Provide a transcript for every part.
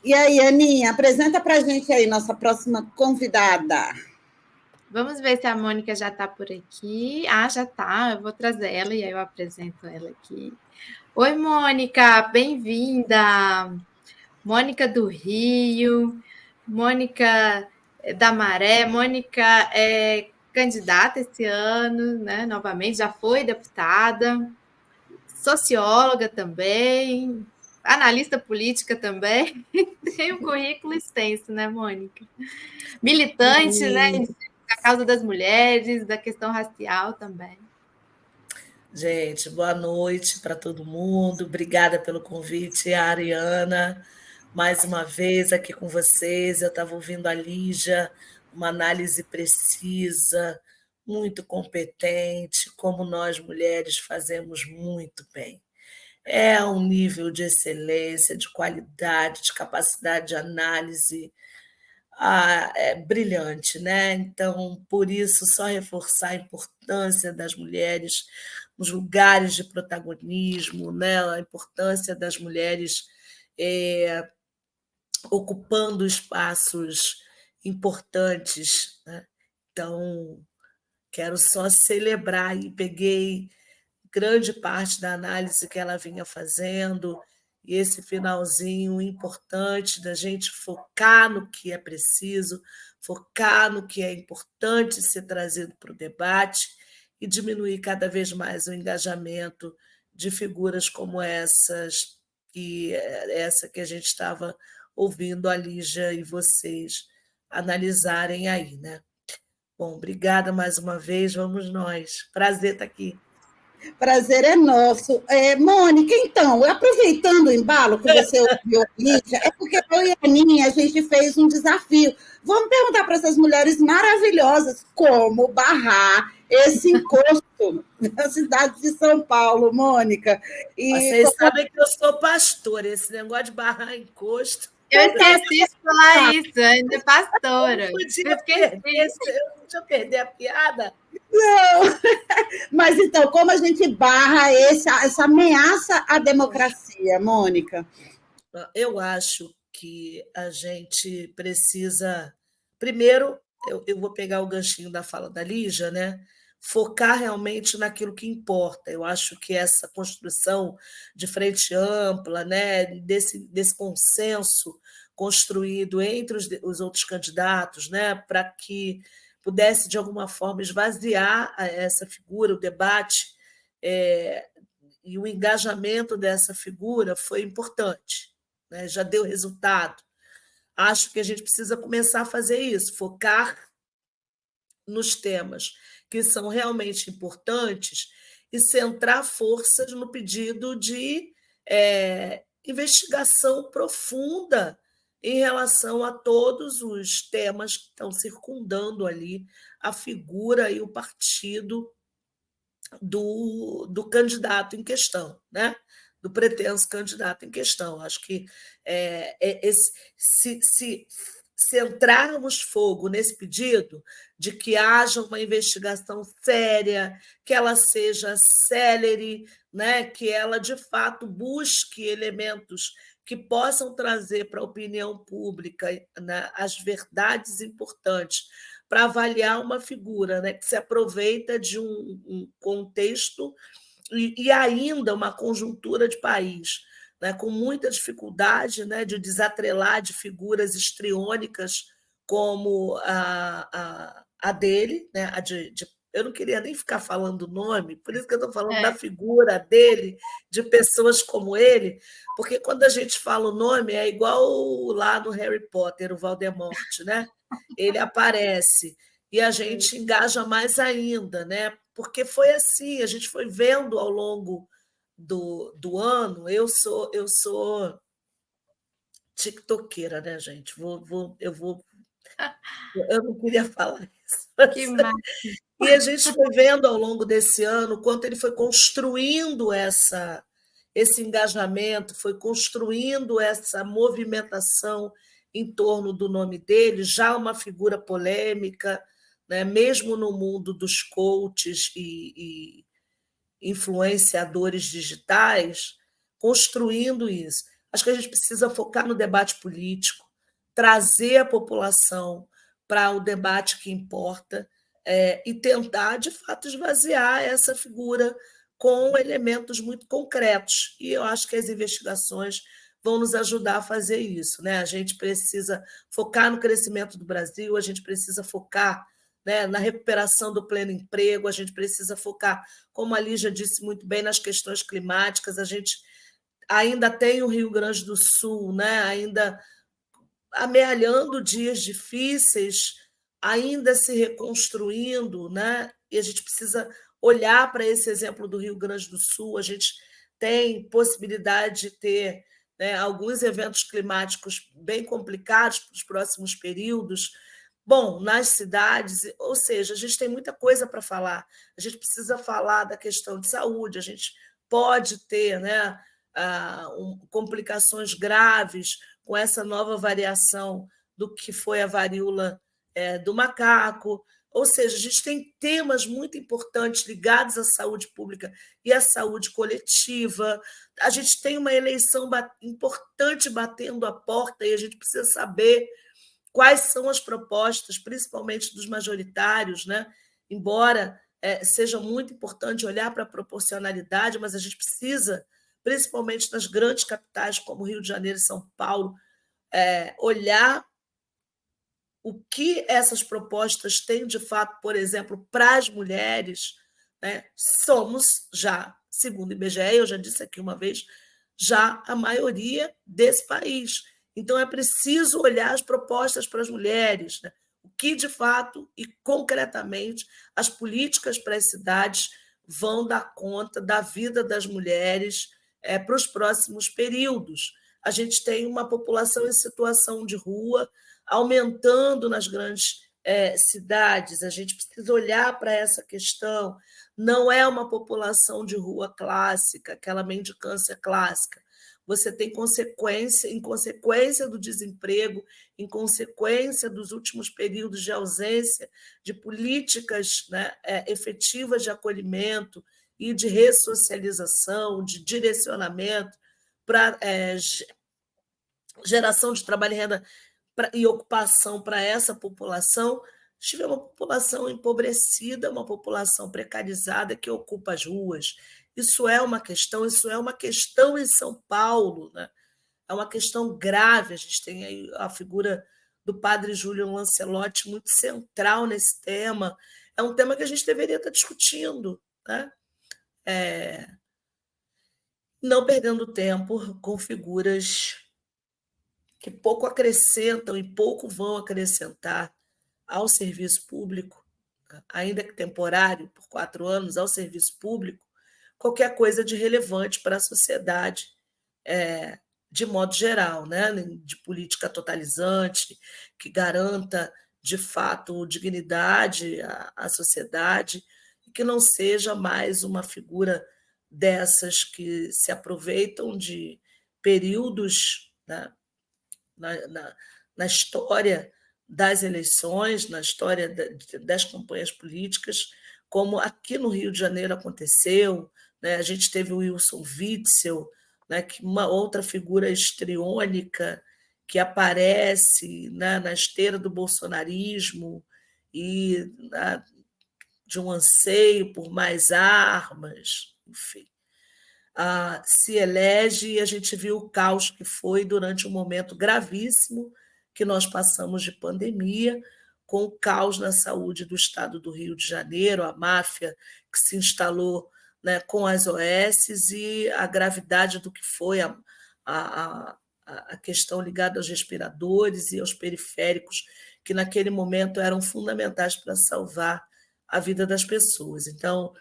E aí, Aninha, apresenta para a gente aí nossa próxima convidada. Vamos ver se a Mônica já está por aqui. Ah, já está. Eu vou trazer ela e aí eu apresento ela aqui. Oi, Mônica, bem-vinda. Mônica do Rio, Mônica da Maré. Mônica é candidata esse ano, né? Novamente, já foi deputada, socióloga também, analista política também. Tem um currículo extenso, né, Mônica? Militante, né? Da causa das mulheres, da questão racial também. Gente, boa noite para todo mundo. Obrigada pelo convite, a Ariana. Mais uma vez aqui com vocês. Eu estava ouvindo a Lígia, uma análise precisa, muito competente, como nós mulheres fazemos muito bem. É um nível de excelência, de qualidade, de capacidade de análise é brilhante, né? Então, por isso, só reforçar a importância das mulheres nos lugares de protagonismo, né? A importância das mulheres é, ocupando espaços importantes, né? Então, quero só celebrar e peguei grande parte da análise que ela vinha fazendo, e esse finalzinho importante da gente focar no que é preciso, focar no que é importante ser trazido para o debate e diminuir cada vez mais o engajamento de figuras como essas, e essa que a gente estava ouvindo a Lígia e vocês analisarem aí, né? Bom, obrigada mais uma vez, vamos nós. Prazer estar aqui. Prazer é nosso. Mônica, então, aproveitando o embalo que você ouviu, Lídia, é porque eu e a Aninha, a gente fez um desafio. Vamos perguntar para essas mulheres maravilhosas como barrar esse encosto na cidade de São Paulo, Mônica. Vocês sabem que eu sou pastora, esse negócio de barrar encosto. Eu esqueci de falar isso, ainda é pastora. Eu não podia perder a piada. Não, mas então, como a gente barra essa ameaça à democracia, Mônica? Eu acho que a gente precisa. Primeiro, eu vou pegar o ganchinho da fala da Lígia, né? Focar realmente naquilo que importa. Eu acho que essa construção de frente ampla, né? desse consenso construído entre os outros candidatos, né? Para que pudesse, de alguma forma, esvaziar essa figura, o debate, e o engajamento dessa figura foi importante, né? Já deu resultado. Acho que a gente precisa começar a fazer isso, focar nos temas que são realmente importantes e centrar forças no pedido de investigação profunda em relação a todos os temas que estão circundando ali a figura e o partido do candidato em questão, né? Do pretenso candidato em questão. Acho que se centrarmos fogo nesse pedido de que haja uma investigação séria, que ela seja célere, né? Que ela, de fato, busque elementos que possam trazer para a opinião pública, né, as verdades importantes para avaliar uma figura, né, que se aproveita de um contexto e ainda uma conjuntura de país, né, com muita dificuldade, né, de desatrelar de figuras histriônicas como a dele, né, eu não queria nem ficar falando o nome, por isso que eu estou falando da figura dele, de pessoas como ele, porque quando a gente fala o nome é igual lá no Harry Potter, o Voldemort, né? Ele aparece e a gente engaja mais ainda, né? Porque foi assim, a gente foi vendo ao longo do ano. Eu sou tiktokeira, né, gente? Eu não queria falar isso. Que massa. E a gente foi vendo ao longo desse ano quanto ele foi construindo esse engajamento, foi construindo essa movimentação em torno do nome dele, já uma figura polêmica, né? Mesmo no mundo dos coaches e influenciadores digitais, construindo isso. Acho que a gente precisa focar no debate político, trazer a população para o debate que importa, e tentar, de fato, esvaziar essa figura com elementos muito concretos. E eu acho que as investigações vão nos ajudar a fazer isso, né? A gente precisa focar no crescimento do Brasil, a gente precisa focar, né, na recuperação do pleno emprego, a gente precisa focar, como a Lígia disse muito bem, nas questões climáticas. A gente ainda tem o Rio Grande do Sul, né, ainda amealhando dias difíceis, ainda se reconstruindo, né? E a gente precisa olhar para esse exemplo do Rio Grande do Sul. A gente tem possibilidade de ter, né, alguns eventos climáticos bem complicados para os próximos períodos. Bom, nas cidades, ou seja, a gente tem muita coisa para falar. A gente precisa falar da questão de saúde, a gente pode ter, né, complicações graves com essa nova variação do que foi a varíola do macaco. Ou seja, a gente tem temas muito importantes ligados à saúde pública e à saúde coletiva. A gente tem uma eleição importante batendo a porta e a gente precisa saber quais são as propostas, principalmente dos majoritários, né? Embora seja muito importante olhar para a proporcionalidade, mas a gente precisa, principalmente nas grandes capitais como Rio de Janeiro e São Paulo, olhar o que essas propostas têm de fato, por exemplo, para as mulheres, né? Somos já, segundo o IBGE, eu já disse aqui uma vez, já a maioria desse país. Então, é preciso olhar as propostas para as mulheres, né? O que, de fato e concretamente, as políticas para as cidades vão dar conta da vida das mulheres para os próximos períodos. A gente tem uma população em situação de rua aumentando nas grandes cidades. A gente precisa olhar para essa questão. Não é uma população de rua clássica, aquela mendicância clássica. Você tem em consequência do desemprego, em consequência dos últimos períodos de ausência de políticas, né, efetivas de acolhimento e de ressocialização, de direcionamento para geração de trabalho e renda e ocupação para essa população. Tive uma população empobrecida, uma população precarizada que ocupa as ruas. Isso é uma questão em São Paulo, né? É uma questão grave. A gente tem aí a figura do padre Júlio Lancelotti muito central nesse tema. É um tema que a gente deveria estar discutindo, né? Não perdendo tempo com figuras que pouco acrescentam e pouco vão acrescentar ao serviço público, ainda que temporário, por 4 anos, ao serviço público, qualquer coisa de relevante para a sociedade, de modo geral, né? De política totalizante, que garanta, de fato, dignidade à sociedade, e que não seja mais uma figura dessas que se aproveitam de períodos, né, na história das eleições, na história das campanhas políticas, como aqui no Rio de Janeiro aconteceu, né? A gente teve o Wilson Witzel, né, que uma outra figura histriônica que aparece, né, na esteira do bolsonarismo e, né, de um anseio por mais armas, enfim. Se elege, e a gente viu o caos que foi durante um momento gravíssimo que nós passamos de pandemia, com o caos na saúde do estado do Rio de Janeiro, a máfia que se instalou, né, com as OS e a gravidade do que foi a questão ligada aos respiradores e aos periféricos, que naquele momento eram fundamentais para salvar a vida das pessoas. Então,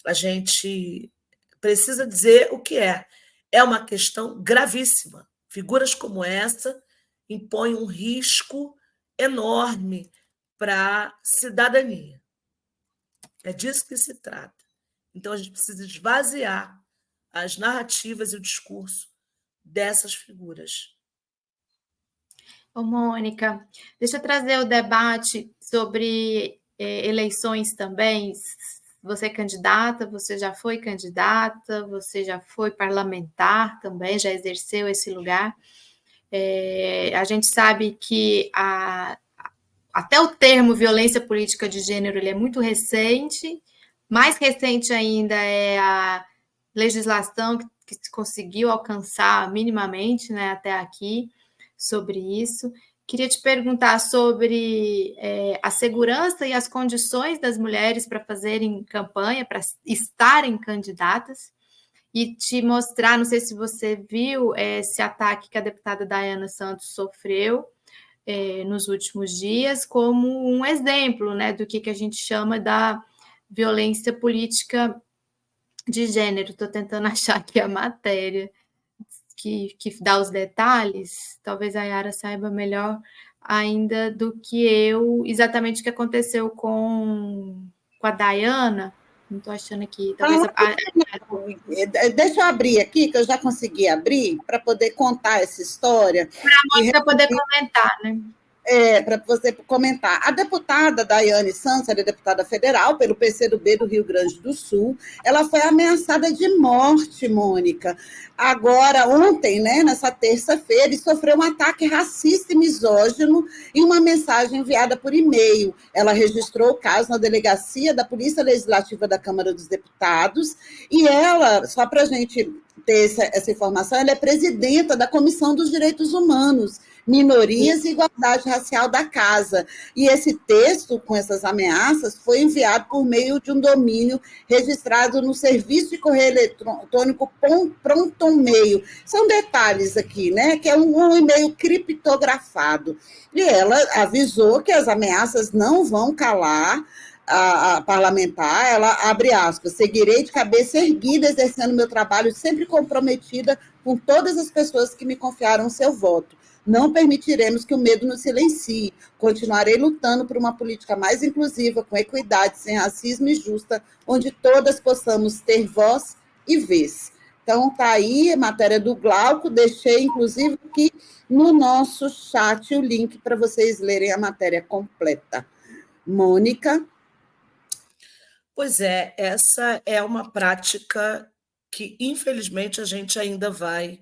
a gente precisa dizer o que é. É uma questão gravíssima. Figuras como essa impõem um risco enorme para a cidadania. É disso que se trata. Então, a gente precisa esvaziar as narrativas e o discurso dessas figuras. Ô, Mônica, deixa eu trazer o debate sobre eleições também. você é candidata, você já foi candidata, você já foi parlamentar também, já exerceu esse lugar. A gente sabe que até o termo violência política de gênero ele é muito recente, mais recente ainda é a legislação que se conseguiu alcançar minimamente, né, até aqui, sobre isso. Queria te perguntar sobre a segurança e as condições das mulheres para fazerem campanha, para estarem candidatas, e te mostrar, não sei se você viu esse ataque que a deputada Dayana Santos sofreu nos últimos dias, como um exemplo, né, do que a gente chama da violência política de gênero. Estou tentando achar aqui a matéria que dá os detalhes. Talvez a Yara saiba melhor ainda do que eu, exatamente o que aconteceu com a Dayana. Não estou achando aqui. Talvez Deixa eu abrir aqui, que eu já consegui abrir, para poder contar essa história. Para poder comentar, né? Para você comentar. A deputada Daiane Santos, ela é deputada federal pelo PCdoB do Rio Grande do Sul. Ela foi ameaçada de morte, Mônica. Agora, ontem, né, nessa terça-feira, e sofreu um ataque racista e misógino em uma mensagem enviada por e-mail. Ela registrou o caso na delegacia da Polícia Legislativa da Câmara dos Deputados e ela, só para a gente ter essa informação, ela é presidenta da Comissão dos Direitos Humanos, Minorias e Igualdade Racial da Casa. E esse texto, com essas ameaças, foi enviado por meio de um domínio registrado no Serviço de Correio Eletrônico Proton Mail. São detalhes aqui, né? Que é um e-mail criptografado. E ela avisou que as ameaças não vão calar a parlamentar. Ela abre aspas: seguirei de cabeça erguida, exercendo meu trabalho, sempre comprometida com todas as pessoas que me confiaram seu voto. Não permitiremos que o medo nos silencie. Continuarei lutando por uma política mais inclusiva, com equidade, sem racismo e justa, onde todas possamos ter voz e vez. Então, está aí a matéria do Glauco. Deixei, inclusive, aqui no nosso chat o link para vocês lerem a matéria completa. Mônica? Pois é, essa é uma prática que, infelizmente, a gente ainda vai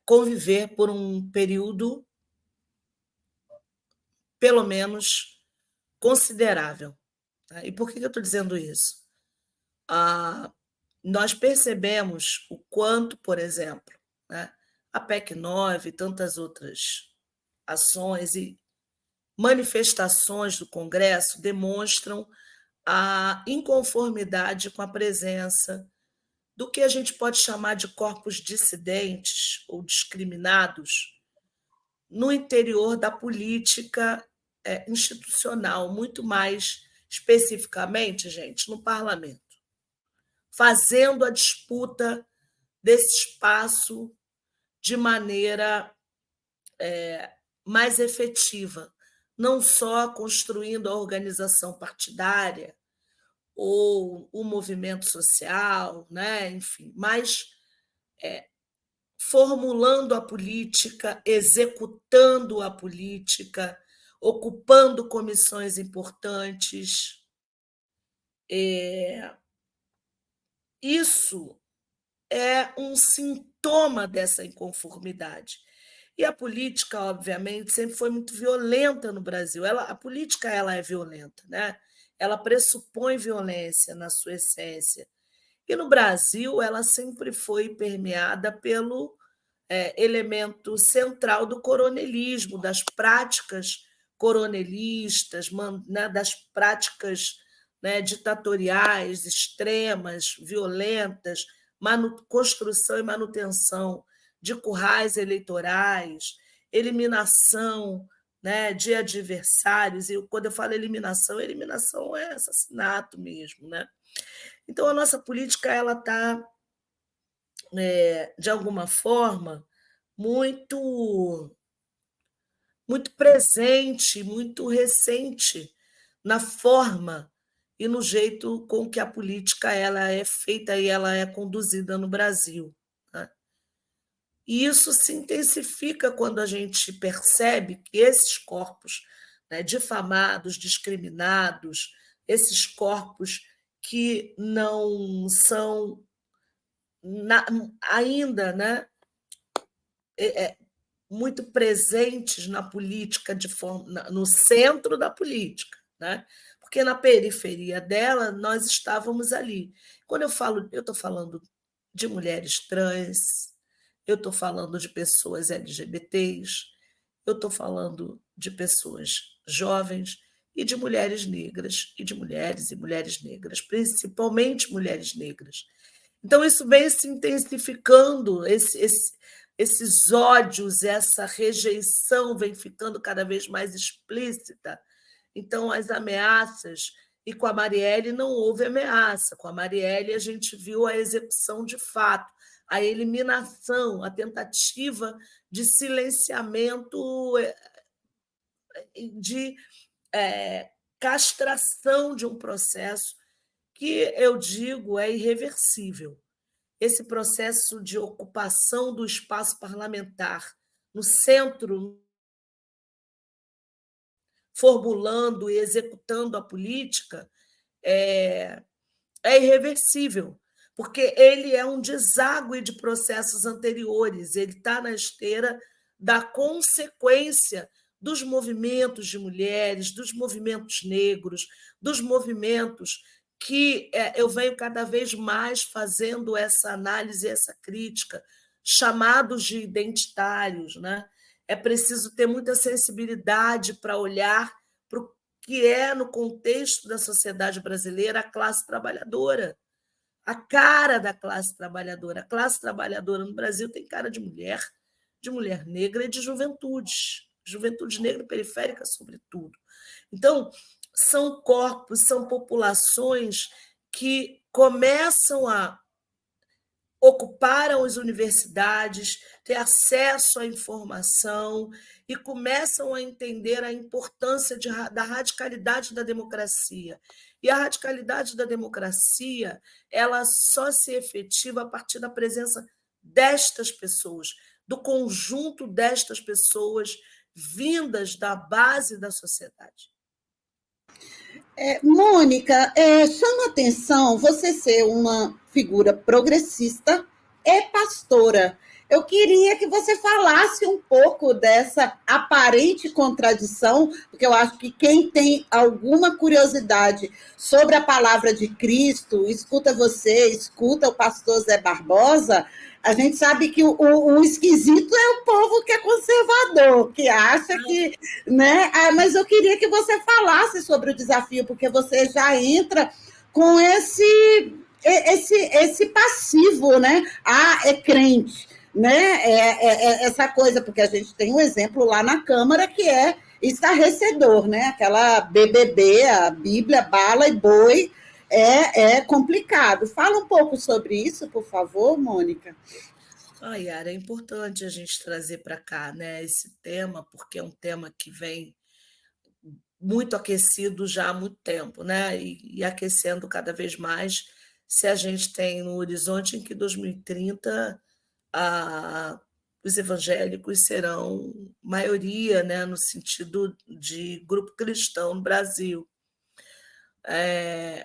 conviver por um período, pelo menos, considerável. Tá? E por que eu estou dizendo isso? Nós percebemos o quanto, por exemplo, né, a PEC 9 e tantas outras ações e manifestações do Congresso demonstram a inconformidade com a presença do que a gente pode chamar de corpos dissidentes ou discriminados no interior da política institucional, muito mais especificamente, gente, no parlamento, fazendo a disputa desse espaço de maneira mais efetiva, não só construindo a organização partidária ou o movimento social, né? Enfim, mas formulando a política, executando a política, ocupando comissões importantes. Isso é um sintoma dessa inconformidade. E a política, obviamente, sempre foi muito violenta no Brasil. A política ela é violenta, né? Ela pressupõe violência na sua essência. E no Brasil, ela sempre foi permeada pelo elemento central do coronelismo, das práticas coronelistas, né, das práticas, né, ditatoriais, extremas, violentas, construção e manutenção de currais eleitorais, eliminação, né, de adversários. E quando eu falo eliminação é assassinato mesmo, né? Então, a nossa política ela está, de alguma forma, muito presente, muito recente na forma e no jeito com que a política ela é feita e ela é conduzida no Brasil. Né? E isso se intensifica quando a gente percebe que esses corpos, né, difamados, discriminados, esses corpos que não são ainda, né, muito presentes na política, no centro da política, né? Porque na periferia dela nós estávamos ali. Quando eu estou falando de mulheres trans, eu estou falando de pessoas LGBTs, eu estou falando de pessoas jovens e de mulheres negras, e de mulheres e mulheres negras, principalmente mulheres negras. Então, isso vem se intensificando, esses ódios, essa rejeição vem ficando cada vez mais explícita. Então, as ameaças. E com a Marielle não houve ameaça. Com a Marielle, a gente viu a execução de fato, a eliminação, a tentativa de silenciamento, de castração de um processo que eu digo é irreversível. Esse processo de ocupação do espaço parlamentar no centro, formulando e executando a política, é irreversível, porque ele é um deságue de processos anteriores, ele está na esteira da consequência dos movimentos de mulheres, dos movimentos negros, dos movimentos que eu venho cada vez mais fazendo essa análise, essa crítica, chamados de identitários, né? É preciso ter muita sensibilidade para olhar para o que é, no contexto da sociedade brasileira, a classe trabalhadora, a cara da classe trabalhadora. A classe trabalhadora no Brasil tem cara de mulher negra e de juventude negra periférica, sobretudo. Então, são corpos, são populações que começam a ocupar as universidades, ter acesso à informação e começam a entender a importância da radicalidade da democracia. E a radicalidade da democracia, ela só se efetiva a partir da presença destas pessoas, do conjunto destas pessoas vindas da base da sociedade. Mônica, chama atenção você ser uma figura progressista e pastora. Eu queria que você falasse um pouco dessa aparente contradição, porque eu acho que quem tem alguma curiosidade sobre a palavra de Cristo, escuta você, escuta o pastor Zé Barbosa, a gente sabe que o esquisito é o povo que é conservador, que acha que, né? Mas eu queria que você falasse sobre o desafio, porque você já entra com esse passivo, né? É crente, né? Essa coisa, porque a gente tem um exemplo lá na Câmara que é estarrecedor, né? Aquela BBB, a Bíblia, bala e boi, é complicado. Fala um pouco sobre isso, por favor, Mônica. Yara, é importante a gente trazer para cá, né, esse tema, porque é um tema que vem muito aquecido já há muito tempo, né, e aquecendo cada vez mais, se a gente tem no horizonte em que 2030 os evangélicos serão maioria, né, no sentido de grupo cristão no Brasil.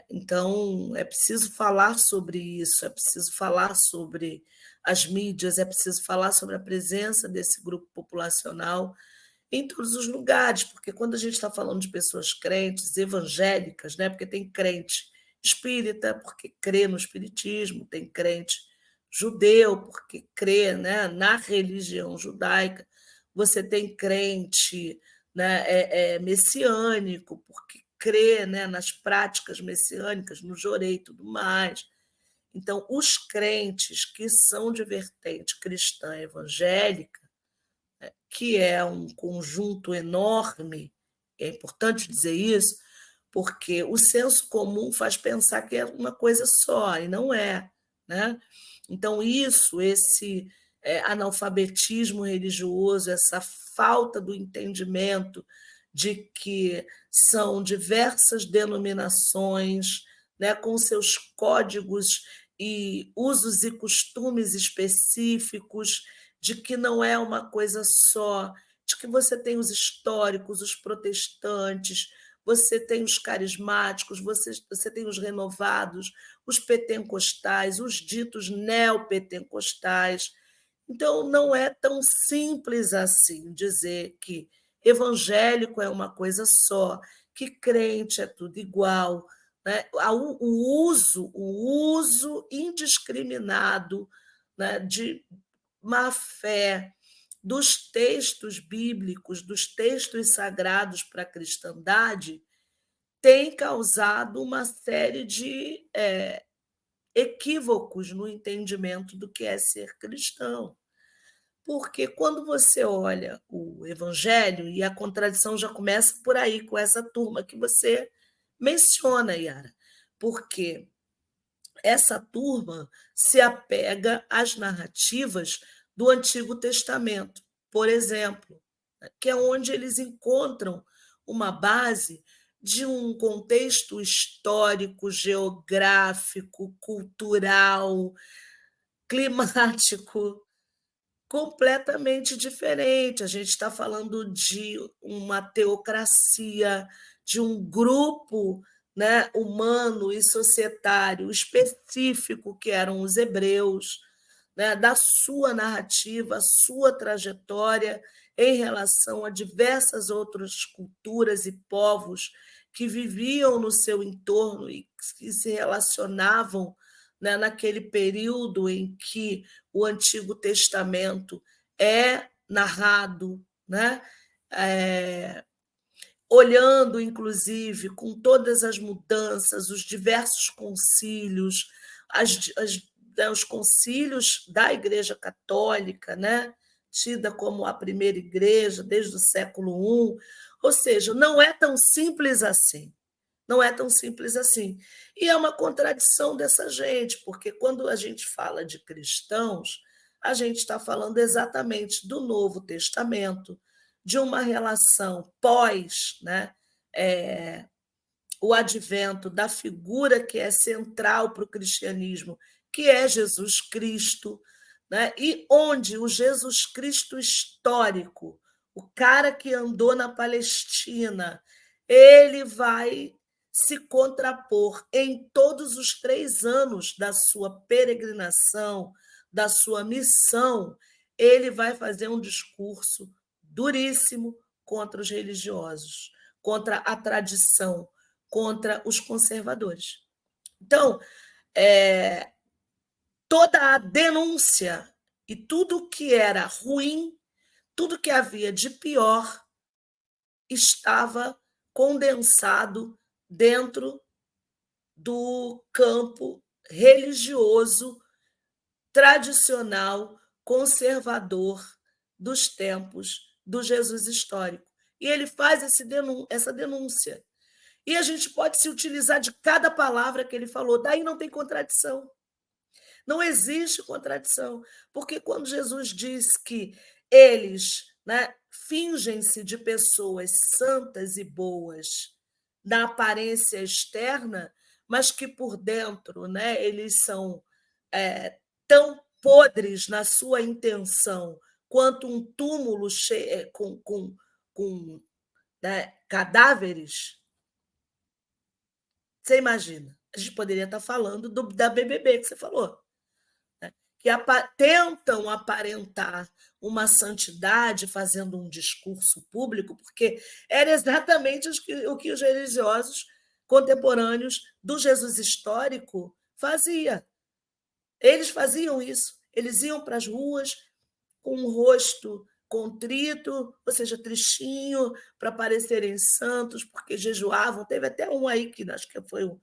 Então, é preciso falar sobre isso, é preciso falar sobre as mídias, é preciso falar sobre a presença desse grupo populacional em todos os lugares, porque quando a gente está falando de pessoas crentes, evangélicas, né, porque tem crente espírita, porque crê no espiritismo, tem crente judeu, porque crê, né, na religião judaica, você tem crente, né, messiânico, porque crê, né, nas práticas messiânicas, no jorei e tudo mais. Então, os crentes que são de vertente cristã evangélica, que é um conjunto enorme, é importante dizer isso, porque o senso comum faz pensar que é uma coisa só, e não é, né? Então, esse analfabetismo religioso, essa falta do entendimento de que são diversas denominações, né, com seus códigos e usos e costumes específicos, de que não é uma coisa só, de que você tem os históricos, os protestantes, você tem os carismáticos, você tem os renovados, os pentecostais, os ditos neopentecostais. Então, não é tão simples assim dizer que evangélico é uma coisa só, que crente é tudo igual. Né? O uso indiscriminado, né, de má fé dos textos bíblicos, dos textos sagrados para a cristandade, tem causado uma série de equívocos no entendimento do que é ser cristão. Porque quando você olha o Evangelho, e a contradição já começa por aí, com essa turma que você menciona, Yara, porque essa turma se apega às narrativas do Antigo Testamento, por exemplo, que é onde eles encontram uma base de um contexto histórico, geográfico, cultural, climático completamente diferente. A gente está falando de uma teocracia, de um grupo, né, humano e societário específico, que eram os hebreus, né, da sua narrativa, sua trajetória em relação a diversas outras culturas e povos que viviam no seu entorno e que se relacionavam, né, naquele período em que o Antigo Testamento é narrado, né? Olhando, inclusive, com todas as mudanças, os diversos concílios, os concílios da Igreja Católica, né? Tida como a primeira igreja desde o século I, ou seja, não é tão simples assim. Não é tão simples assim. E é uma contradição dessa gente, porque quando a gente fala de cristãos, a gente está falando exatamente do Novo Testamento, de uma relação pós, né, o advento da figura que é central para o cristianismo, que é Jesus Cristo, né, e onde o Jesus Cristo histórico, o cara que andou na Palestina, ele vai se contrapor em todos os 3 anos da sua peregrinação, da sua missão, ele vai fazer um discurso duríssimo contra os religiosos, contra a tradição, contra os conservadores. Então, toda a denúncia e tudo que era ruim, tudo que havia de pior, estava condensado dentro do campo religioso, tradicional, conservador dos tempos do Jesus histórico. E ele faz essa denúncia. E a gente pode se utilizar de cada palavra que ele falou, daí não tem contradição. Não existe contradição, porque quando Jesus diz que eles, né, fingem-se de pessoas santas e boas na aparência externa, mas que por dentro, né, eles são tão podres na sua intenção quanto um túmulo cheio, com né, cadáveres. Você imagina? A gente poderia estar falando da BBB que você falou, que tentam aparentar uma santidade fazendo um discurso público, porque era exatamente o que os religiosos contemporâneos do Jesus histórico faziam. Eles faziam isso. Eles iam para as ruas com o rosto contrito, ou seja, tristinho, para parecerem santos, porque jejuavam. Teve até um aí que acho que foi o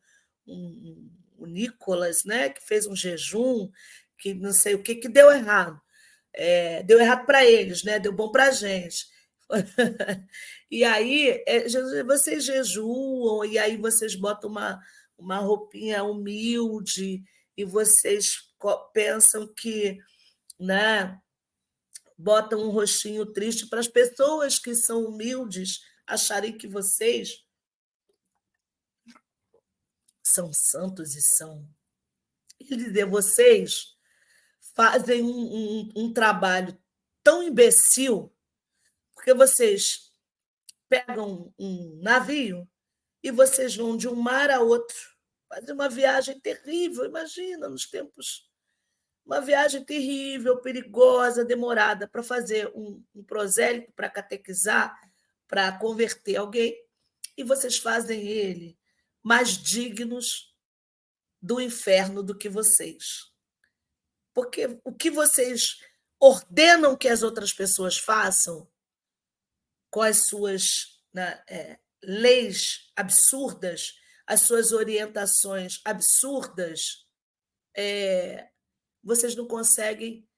Nicolas, né, que fez um jejum, que não sei o que deu errado. Deu errado para eles, né? Deu bom para a gente. E aí vocês jejuam, e aí vocês botam uma roupinha humilde, e vocês pensam que, né, botam um rostinho triste para as pessoas que são humildes acharem que vocês são santos e são. Ele dizer, vocês fazem um trabalho tão imbecil, porque vocês pegam um navio e vocês vão de um mar a outro, fazer uma viagem terrível, imagina, nos tempos, uma viagem terrível, perigosa, demorada, para fazer um prosélito, para catequizar, para converter alguém, e vocês fazem ele mais dignos do inferno do que vocês. Porque o que vocês ordenam que as outras pessoas façam, com as suas, né, leis absurdas, as suas orientações absurdas, vocês não conseguem.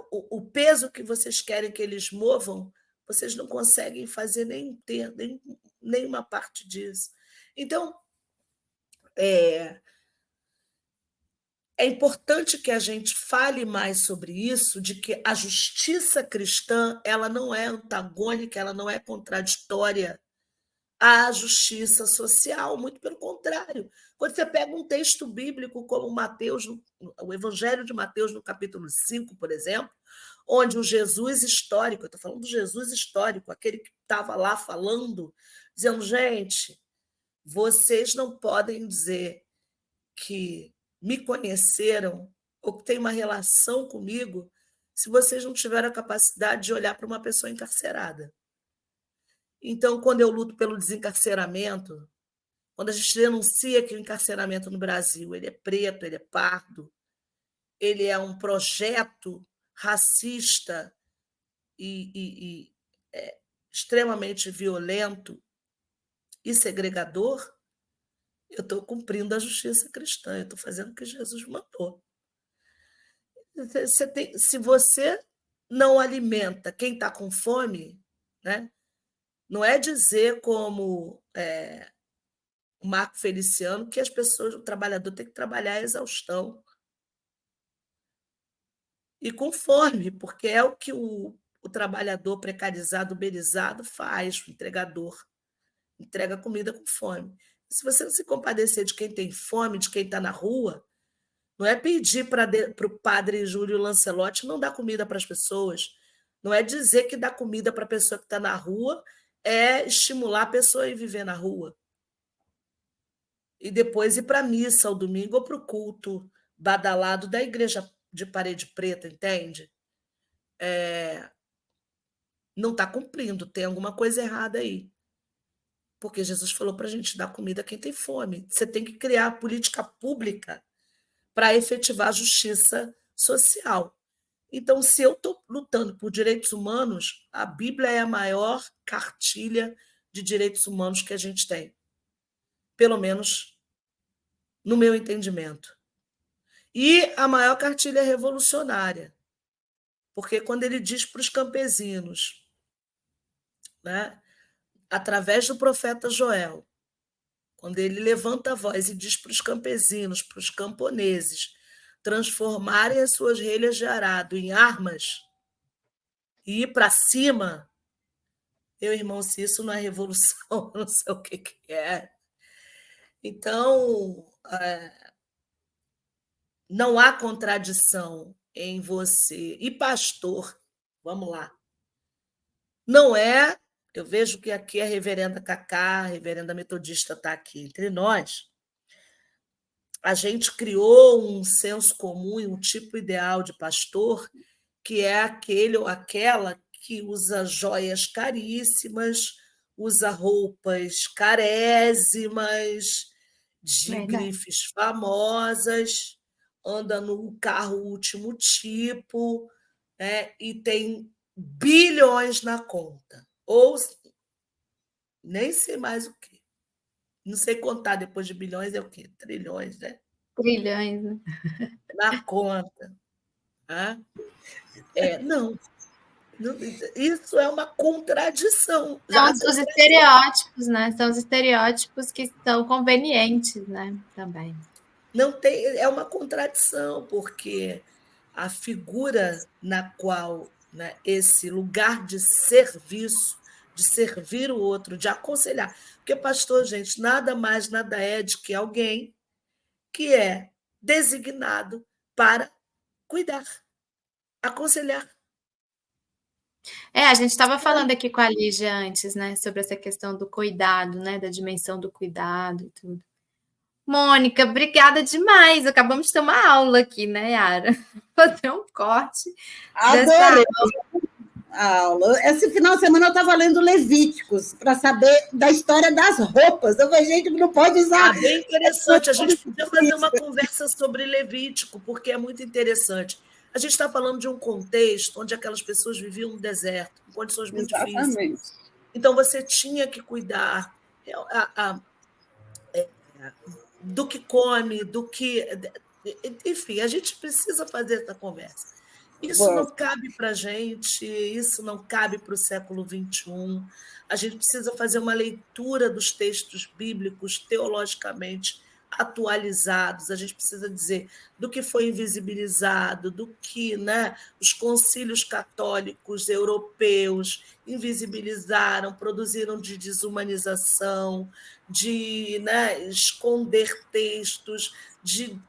O peso que vocês querem que eles movam, vocês não conseguem fazer nenhuma parte disso. Então, é importante que a gente fale mais sobre isso, de que a justiça cristã ela não é antagônica, ela não é contraditória à justiça social, muito pelo contrário. Quando você pega um texto bíblico como Mateus, o Evangelho de Mateus, no capítulo 5, por exemplo, onde o Jesus histórico, eu estou falando do Jesus histórico, aquele que estava lá falando, dizendo, gente, vocês não podem dizer que me conheceram ou que têm uma relação comigo se vocês não tiveram a capacidade de olhar para uma pessoa encarcerada. Então, quando eu luto pelo desencarceramento, quando a gente denuncia que o encarceramento no Brasil ele é preto, ele é pardo, ele é um projeto racista e extremamente violento e segregador, eu estou cumprindo a justiça cristã, eu estou fazendo o que Jesus mandou. Se você não alimenta quem está com fome, né? Não é dizer como o Marco Feliciano que as pessoas, o trabalhador tem que trabalhar a exaustão e com fome, porque é o que o trabalhador precarizado, uberizado faz, o entregador entrega comida com fome. Se você não se compadecer de quem tem fome, de quem está na rua, não é pedir para o padre Júlio Lancelotti não dar comida para as pessoas, não é dizer que dar comida para a pessoa que está na rua é estimular a pessoa a viver na rua. E depois ir para a missa ao domingo ou para o culto badalado da igreja de Parede Preta, entende? Não está cumprindo, tem alguma coisa errada aí. Porque Jesus falou para a gente dar comida a quem tem fome. Você tem que criar política pública para efetivar a justiça social. Então, se eu estou lutando por direitos humanos, a Bíblia é a maior cartilha de direitos humanos que a gente tem. Pelo menos no meu entendimento. E a maior cartilha revolucionária. Porque quando ele diz para os campesinos, né, através do profeta Joel, quando ele levanta a voz e diz para os campesinos, para os camponeses, transformarem as suas relhas de arado em armas e ir para cima, meu irmão, se isso não é revolução, eu não sei o que é. Então, não há contradição em você. E pastor, vamos lá, não é... Eu vejo que aqui a reverenda Cacá, a reverenda metodista está aqui entre nós. A gente criou um senso comum e um tipo ideal de pastor, que é aquele ou aquela que usa joias caríssimas, usa roupas carésimas, de grifes famosas, anda no carro último tipo, né, e tem bilhões na conta. Ou nem sei mais o que. Não sei contar depois de bilhões, é o quê? Trilhões, né? Trilhões, né? Na conta. Não, isso é uma contradição. São os estereótipos, né? São os estereótipos que são convenientes, né? Também. Não tem, é uma contradição, porque a figura na qual, né, esse lugar de serviço, de servir o outro, de aconselhar. Porque, pastor, gente, nada mais, nada é de que alguém que é designado para cuidar, aconselhar. A gente estava falando aqui com a Lígia antes, né, sobre essa questão do cuidado, né, da dimensão do cuidado e tudo. Mônica, obrigada demais. Acabamos de ter uma aula aqui, né, Yara? Vou fazer um corte. Adorei a aula. Esse final de semana eu estava lendo Levíticos para saber da história das roupas. Eu falei, gente, não pode usar. Bem interessante. A gente podia fazer uma conversa sobre Levítico, porque é muito interessante. A gente está falando de um contexto onde aquelas pessoas viviam no deserto, em condições muito difíceis. Então, você tinha que cuidar do que come, do que... Enfim, a gente precisa fazer essa conversa. Isso não cabe para a gente, isso não cabe para o século XXI. A gente precisa fazer uma leitura dos textos bíblicos teologicamente atualizados, a gente precisa dizer do que foi invisibilizado, do que, né, os concílios católicos europeus invisibilizaram, produziram de desumanização, de, né, esconder textos, de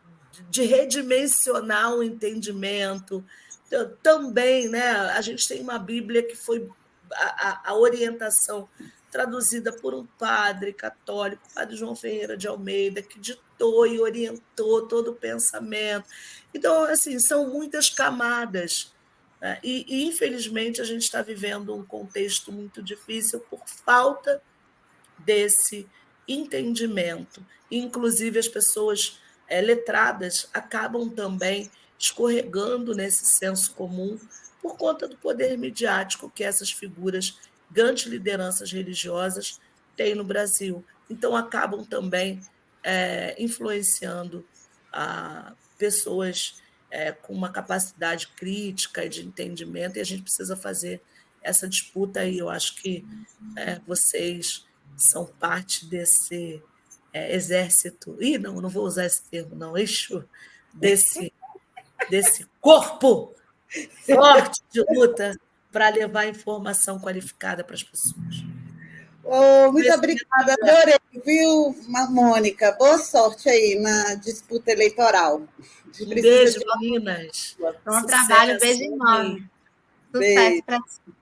redimensionar o entendimento. Também, né, a gente tem uma Bíblia que foi a orientação traduzida por um padre católico, o padre João Ferreira de Almeida, que ditou e orientou todo o pensamento. Então, assim, são muitas camadas, né? E, infelizmente, a gente está vivendo um contexto muito difícil por falta desse entendimento. Inclusive, as pessoas letradas acabam também escorregando nesse senso comum por conta do poder midiático que essas figuras, grandes lideranças religiosas, têm no Brasil. Então, acabam também influenciando pessoas com uma capacidade crítica e de entendimento, e a gente precisa fazer essa disputa aí. Eu acho que vocês são parte desse exército, não vou usar esse termo, não, eixo desse corpo forte de luta para levar informação qualificada para as pessoas. Muito obrigada, adorei, viu, Mônica? Boa sorte aí na disputa eleitoral. Beijo, meninas. Bom trabalho, beijo enorme. Sucesso para ti.